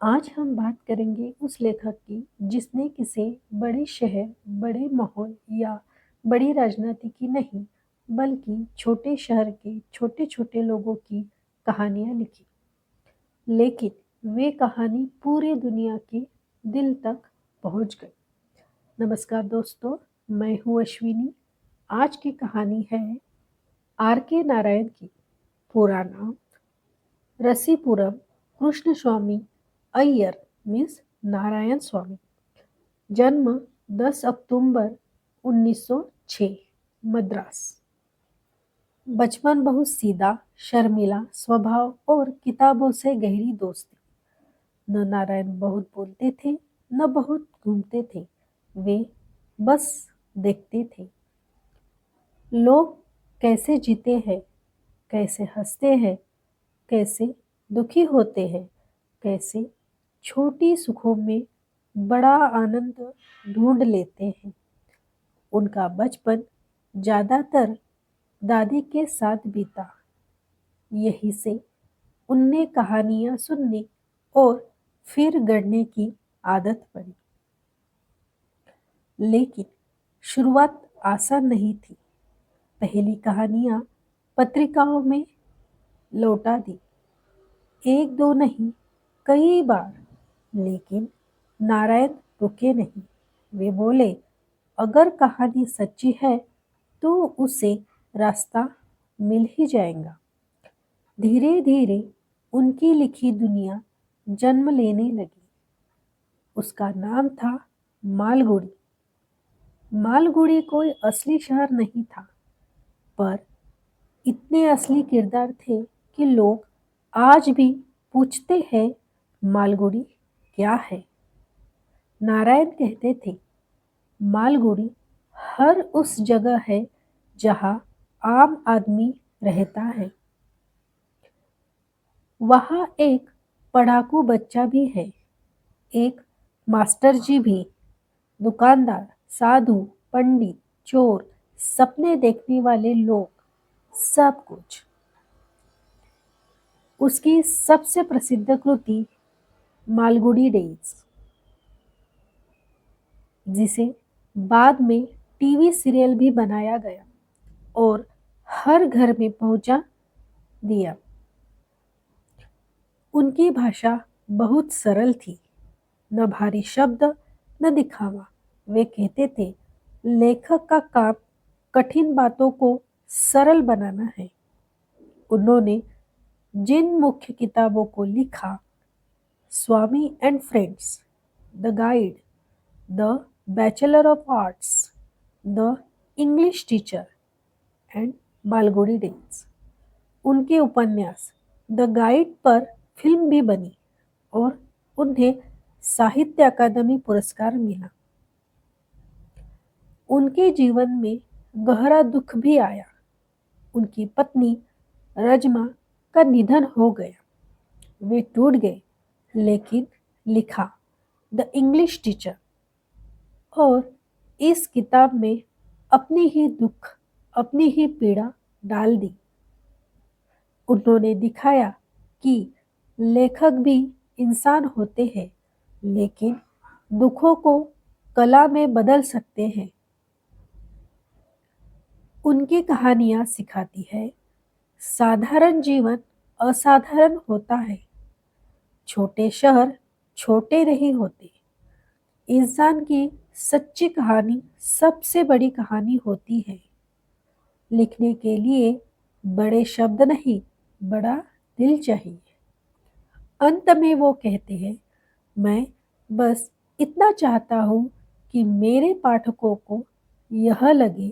आज हम बात करेंगे उस लेखक की जिसने किसी बड़े शहर, बड़े माहौल या बड़ी राजनीति की नहीं, बल्कि छोटे शहर के छोटे-छोटे लोगों की कहानियाँ लिखी। लेकिन वे कहानी पूरी दुनिया के दिल तक पहुँच गई। नमस्कार दोस्तों, मैं हूँ अश्विनी। आज की कहानी है आर के नारायण की। पूरा नाम रसीपुरम कृष्णस्वामी अय्यर मीन्स नारायण स्वामी। जन्म 10 अक्टूबर 1906 मद्रास। बचपन बहुत सीधा, शर्मीला स्वभाव और किताबों से गहरी दोस्ती। न नारायण बहुत बोलते थे, न बहुत घूमते थे। वे बस देखते थे। लोग कैसे जीते हैं, कैसे हंसते हैं, कैसे दुखी होते हैं, कैसे छोटी सुखों में बड़ा आनंद ढूंढ लेते हैं। उनका बचपन ज्यादातर दादी के साथ बीता। यहीं से उन्हें कहानियां सुनने और फिर गढ़ने की आदत पड़ी। लेकिन शुरुआत आसान नहीं थी। पहली कहानियां पत्रिकाओं में लौटा दी, एक दो नहीं, कई बार। लेकिन नारायण रुके नहीं। वे बोले, अगर कहानी सच्ची है तो उसे रास्ता मिल ही जाएगा। धीरे धीरे उनकी लिखी दुनिया जन्म लेने लगी। उसका नाम था मालगुड़ी। मालगुड़ी कोई असली शहर नहीं था, पर इतने असली किरदार थे कि लोग आज भी पूछते हैं, मालगुड़ी क्या है। नारायण कहते थे, मालगुड़ी हर उस जगह है जहाँ आम आदमी रहता है। वहाँ एक पढ़ाकू बच्चा भी है, एक मास्टर जी भी, दुकानदार, साधु, पंडित, चोर, सपने देखने वाले लोग, सब कुछ। उसकी सबसे प्रसिद्ध कृति मालगुडी डेज, जिसे बाद में टीवी सीरियल भी बनाया गया और हर घर में पहुंचा दिया। उनकी भाषा बहुत सरल थी, न भारी शब्द, न दिखावा। वे कहते थे, लेखक का काम कठिन बातों को सरल बनाना है। उन्होंने जिन मुख्य किताबों को लिखा, Swami and friends, the guide, the bachelor of arts, the English teacher and Malgudi days. उनके उपन्यास द गाइड पर फिल्म भी बनी और उन्हें साहित्य अकादमी पुरस्कार मिला। उनके जीवन में गहरा दुख भी आया। उनकी पत्नी रजमा का निधन हो गया। वे टूट गए, लेकिन लिखा द इंग्लिश टीचर और इस किताब में अपनी ही दुख, अपनी ही पीड़ा डाल दी। उन्होंने दिखाया कि लेखक भी इंसान होते हैं, लेकिन दुखों को कला में बदल सकते हैं। उनकी कहानियां सिखाती है, साधारण जीवन असाधारण होता है। छोटे शहर छोटे नहीं होते। इंसान की सच्ची कहानी सबसे बड़ी कहानी होती है। लिखने के लिए बड़े शब्द नहीं, बड़ा दिल चाहिए। अंत में वो कहते हैं, मैं बस इतना चाहता हूँ कि मेरे पाठकों को यह लगे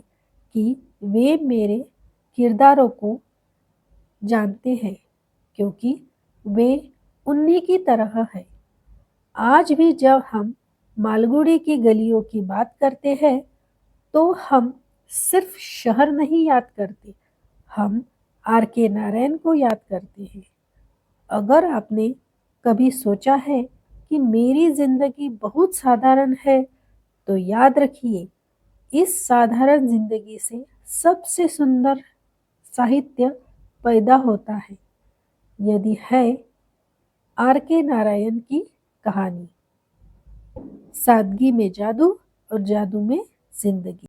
कि वे मेरे किरदारों को जानते हैं, क्योंकि वे उन्हीं की तरह है। आज भी जब हम मालगुड़ी की गलियों की बात करते हैं, तो हम सिर्फ शहर नहीं याद करते, हम आर के नारायण को याद करते हैं। अगर आपने कभी सोचा है कि मेरी जिंदगी बहुत साधारण है, तो याद रखिए, इस साधारण जिंदगी से सबसे सुंदर साहित्य पैदा होता है। यदि है आर के नारायण की कहानी। सादगी में जादू और जादू में जिंदगी।